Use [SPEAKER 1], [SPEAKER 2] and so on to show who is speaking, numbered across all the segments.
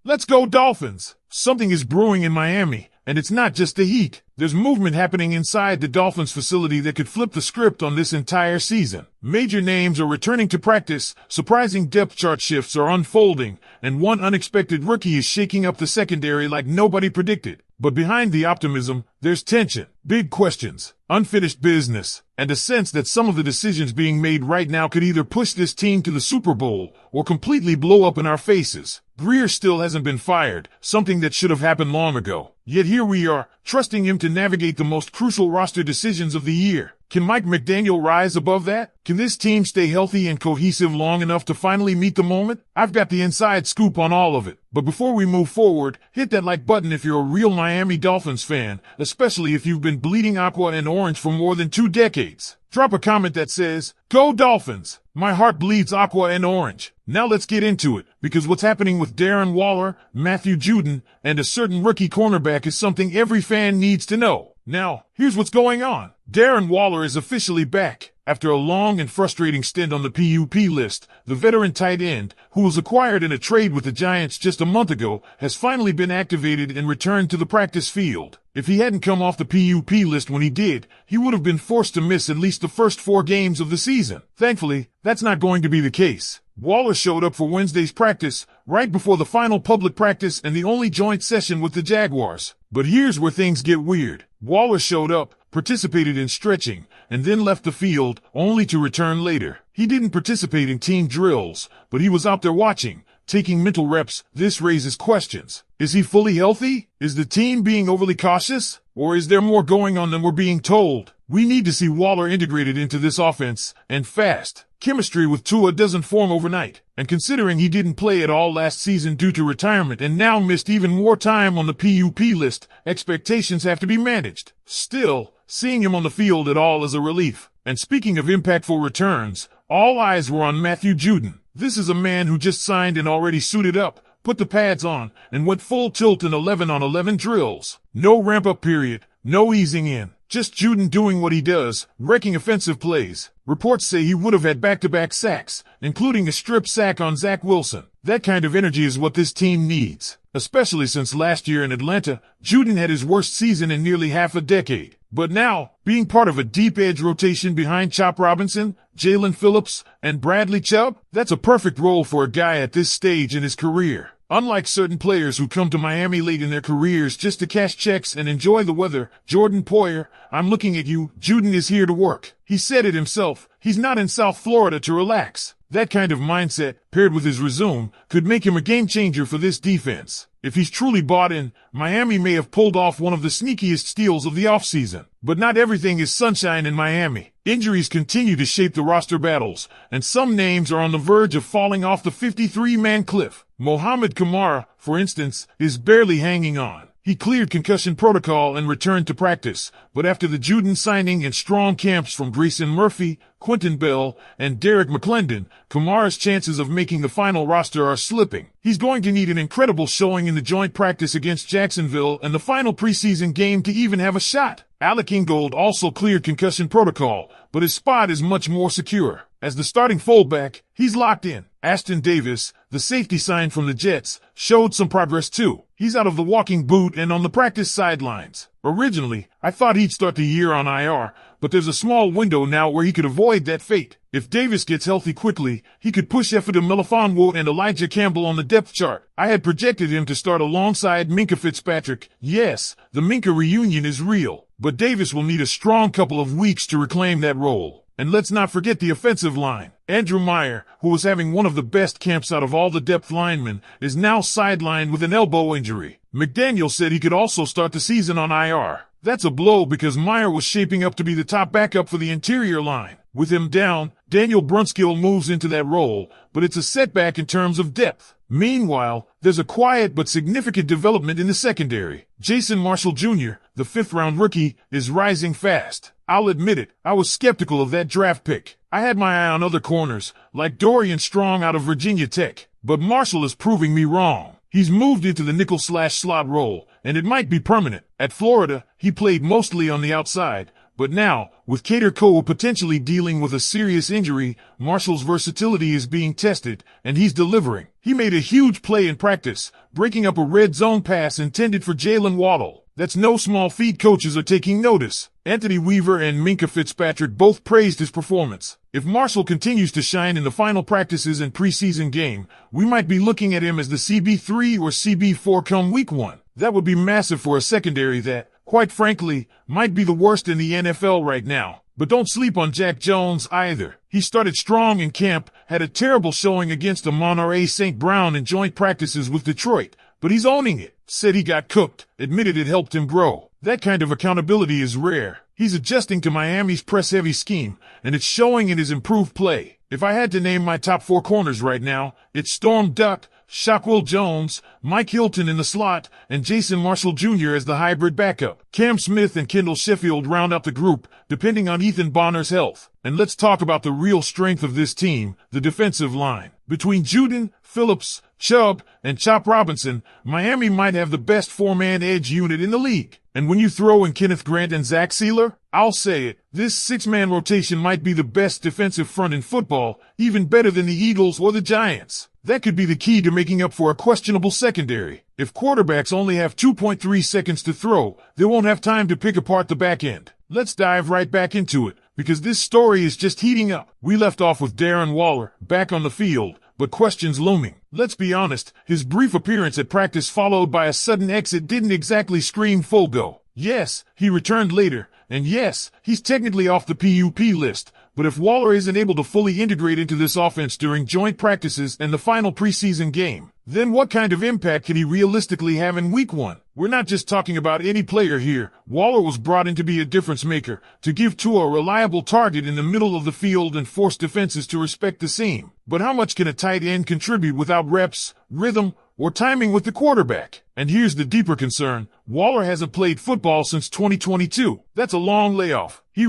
[SPEAKER 1] Let's go Dolphins! Something is brewing in Miami, and it's not just the heat. There's movement happening inside the Dolphins facility that could flip the script on this entire season. Major names are returning to practice, surprising depth chart shifts are unfolding, and one unexpected rookie is shaking up the secondary like nobody predicted. But behind the optimism, there's tension, big questions, unfinished business, and a sense that some of the decisions being made right now could either push this team to the Super Bowl or completely blow up in our faces. Greer still hasn't been fired, something that should have happened long ago. Yet here we are, trusting him to navigate the most crucial roster decisions of the year. Can Mike McDaniel rise above that? Can this team stay healthy and cohesive long enough to finally meet the moment? I've got the inside scoop on all of it. But before we move forward, hit that like button if you're a real Miami Dolphins fan, especially if you've been bleeding aqua and orange for more than 2 decades. Drop a comment that says, "Go Dolphins! My heart bleeds aqua and orange." Now let's get into it, because what's happening with Darren Waller, Matthew Judon, and a certain rookie cornerback is something every fan needs to know. Now, here's what's going on. Darren Waller is officially back. After a long and frustrating stint on the PUP list, the veteran tight end, who was acquired in a trade with the Giants just a month ago, has finally been activated and returned to the practice field. If he hadn't come off the PUP list when he did, he would have been forced to miss at least the first 4 games of the season. Thankfully, that's not going to be the case. Waller showed up for Wednesday's practice, right before the final public practice and the only joint session with the Jaguars. But here's where things get weird. Waller showed up, participated in stretching, and then left the field, only to return later. He didn't participate in team drills, but he was out there watching, taking mental reps. This raises questions. Is he fully healthy? Is the team being overly cautious? Or is there more going on than we're being told? We need to see Waller integrated into this offense, and fast. Chemistry with Tua doesn't form overnight, and considering he didn't play at all last season due to retirement and now missed even more time on the PUP list, expectations have to be managed. Still, seeing him on the field at all is a relief. And speaking of impactful returns, all eyes were on Matthew Judon. This is a man who just signed and already suited up, put the pads on, and went full tilt in 11-on-11 drills. No ramp-up period, no easing in. Just Judon doing what he does, wrecking offensive plays. Reports say he would have had back-to-back sacks, including a strip sack on Zach Wilson. That kind of energy is what this team needs, especially since last year in Atlanta, Judon had his worst season in nearly half a decade. But now, being part of a deep edge rotation behind Chop Robinson, Jalen Phillips, and Bradley Chubb, that's a perfect role for a guy at this stage in his career. Unlike certain players who come to Miami late in their careers just to cash checks and enjoy the weather, Jordan Poyer, I'm looking at you. Judon is here to work. He said it himself. He's not in South Florida to relax. That kind of mindset, paired with his resume, could make him a game changer for this defense. If he's truly bought in, Miami may have pulled off one of the sneakiest steals of the offseason. But not everything is sunshine in Miami. Injuries continue to shape the roster battles, and some names are on the verge of falling off the 53-man cliff. Mohamed Kamara, for instance, is barely hanging on. He cleared concussion protocol and returned to practice, but after the Judon signing and strong camps from Grayson Murphy, Quentin Bell, and Derek McClendon, Kamara's chances of making the final roster are slipping. He's going to need an incredible showing in the joint practice against Jacksonville and the final preseason game to even have a shot. Alec Ingold also cleared concussion protocol, but his spot is much more secure. As the starting fullback, he's locked in. Aston Davis, the safety signed from the Jets, showed some progress too. He's out of the walking boot and on the practice sidelines. Originally, I thought he'd start the year on IR, but there's a small window now where he could avoid that fate. If Davis gets healthy quickly, he could push Efedim Melifonwu and Elijah Campbell on the depth chart. I had projected him to start alongside Minkah Fitzpatrick. Yes, the Minkah reunion is real, but Davis will need a strong couple of weeks to reclaim that role. And let's not forget the offensive line. Andrew Meyer, who was having one of the best camps out of all the depth linemen, is now sidelined with an elbow injury. McDaniel said he could also start the season on IR. That's a blow because Meyer was shaping up to be the top backup for the interior line. With him down, Daniel Brunskill moves into that role, but it's a setback in terms of depth. Meanwhile, there's a quiet but significant development in the secondary. Jason Marshall Jr., the 5th-round rookie, is rising fast. I'll admit it, I was skeptical of that draft pick. I had my eye on other corners, like Dorian Strong out of Virginia Tech, but Marshall is proving me wrong. He's moved into the nickel/slot role, and it might be permanent. At Florida, he played mostly on the outside, But now, with Kader Cole potentially dealing with a serious injury, Marshall's versatility is being tested, and he's delivering. He made a huge play in practice, breaking up a red zone pass intended for Jalen Waddle. That's no small feat. Coaches are taking notice. Anthony Weaver and Minkah Fitzpatrick both praised his performance. If Marshall continues to shine in the final practices and preseason game, we might be looking at him as the CB3 or CB4 come week 1. That would be massive for a secondary that, quite frankly, might be the worst in the NFL right now. But don't sleep on Jack Jones either. He started strong in camp, had a terrible showing against Amon-Ra St. Brown in joint practices with Detroit, but he's owning it. Said he got cooked, admitted it helped him grow. That kind of accountability is rare. He's adjusting to Miami's press-heavy scheme, and it's showing in his improved play. If I had to name my top 4 corners right now, it's Storm Duck, Shaquille Jones, Mike Hilton in the slot, and Jason Marshall Jr. as the hybrid backup. Cam Smith and Kendall Sheffield round out the group, depending on Ethan Bonner's health. And let's talk about the real strength of this team, the defensive line. Between Judon, Phillips, Chubb, and Chop Robinson, Miami might have the best 4-man edge unit in the league. And when you throw in Kenneth Grant and Zach Sealer, I'll say it, this 6-man rotation might be the best defensive front in football, even better than the Eagles or the Giants. That could be the key to making up for a questionable secondary. If quarterbacks only have 2.3 seconds to throw, they won't have time to pick apart the back end. Let's dive right back into it, because this story is just heating up. We left off with Darren Waller, back on the field, but questions looming. Let's be honest, his brief appearance at practice followed by a sudden exit didn't exactly scream full go. Yes, he returned later, and yes, he's technically off the PUP list, but if Waller isn't able to fully integrate into this offense during joint practices and the final preseason game, then what kind of impact can he realistically have in week 1? We're not just talking about any player here. Waller was brought in to be a difference maker, to give Tua a reliable target in the middle of the field and force defenses to respect the seam. But how much can a tight end contribute without reps, rhythm, or timing with the quarterback? And here's the deeper concern. Waller hasn't played football since 2022. That's a long layoff. He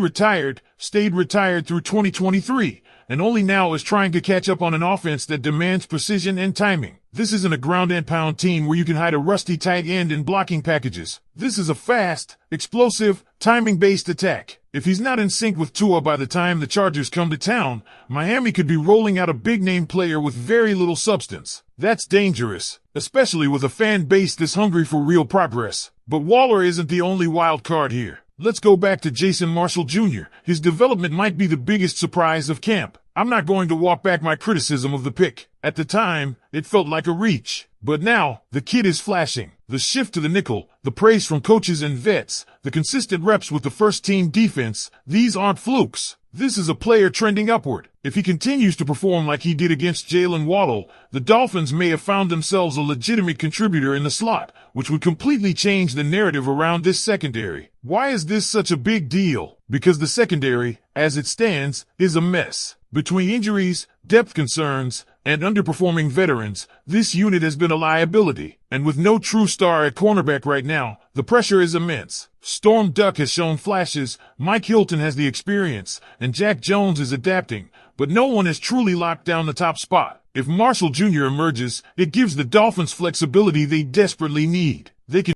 [SPEAKER 1] stayed retired through 2023, and only now is trying to catch up on an offense that demands precision and timing. This isn't a ground and pound team where you can hide a rusty tight end in blocking packages. This is a fast, explosive, timing-based attack. If he's not in sync with Tua by the time the Chargers come to town, Miami could be rolling out a big-name player with very little substance. That's dangerous, especially with a fan base this hungry for real progress. But Waller isn't the only wild card here. Let's go back to Jason Marshall Jr. His development might be the biggest surprise of camp. I'm not going to walk back my criticism of the pick. At the time, it felt like a reach. But now, the kid is flashing. The shift to the nickel, the praise from coaches and vets, the consistent reps with the first-team defense, these aren't flukes. This is a player trending upward. If he continues to perform like he did against Jalen Waddle, the Dolphins may have found themselves a legitimate contributor in the slot, which would completely change the narrative around this secondary. Why is this such a big deal? Because the secondary, as it stands, is a mess. Between injuries, depth concerns, and underperforming veterans, this unit has been a liability. And with no true star at cornerback right now, the pressure is immense. Storm Duck has shown flashes, Mike Hilton has the experience, and Jack Jones is adapting, but no one has truly locked down the top spot. If Marshall Jr. emerges, it gives the Dolphins flexibility they desperately need. They can